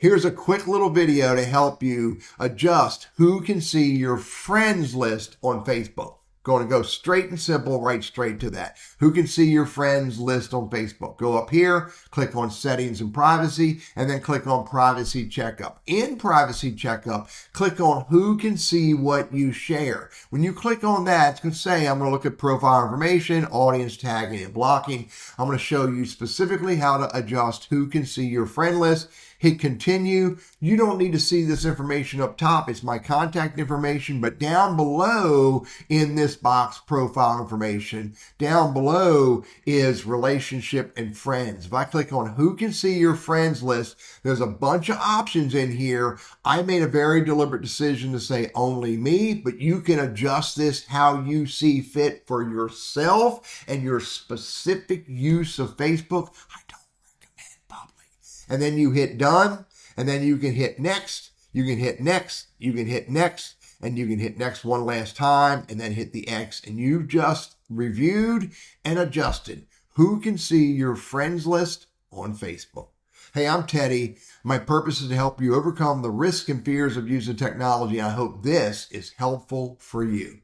Here's a quick little video to help you adjust who can see your friends list on Facebook. Going to go straight and simple, right straight to that. Who can see your friends list on Facebook? Go up here, click on settings and privacy, and then click on privacy checkup. In privacy checkup, click on who can see what you share. When you click on that, it's going to say, I'm going to look at profile information, audience tagging and blocking. I'm going to show you specifically how to adjust who can see your friend list. Hit continue. You don't need to see this information up top. It's my contact information, but down below in this box, profile information, down below is relationship and friends. If I click on who can see your friends list, there's a bunch of options in here. I made a very deliberate decision to say only me, but you can adjust this how you see fit for yourself and your specific use of Facebook. I don't recommend public. And then you hit done, and then you can hit next, you can hit next, you can hit next, and you can hit next one last time, and then hit the X, and you've just reviewed and adjusted who can see your friends list on Facebook. Hey, I'm Teddy. My purpose is to help you overcome the risks and fears of using technology. I hope this is helpful for you.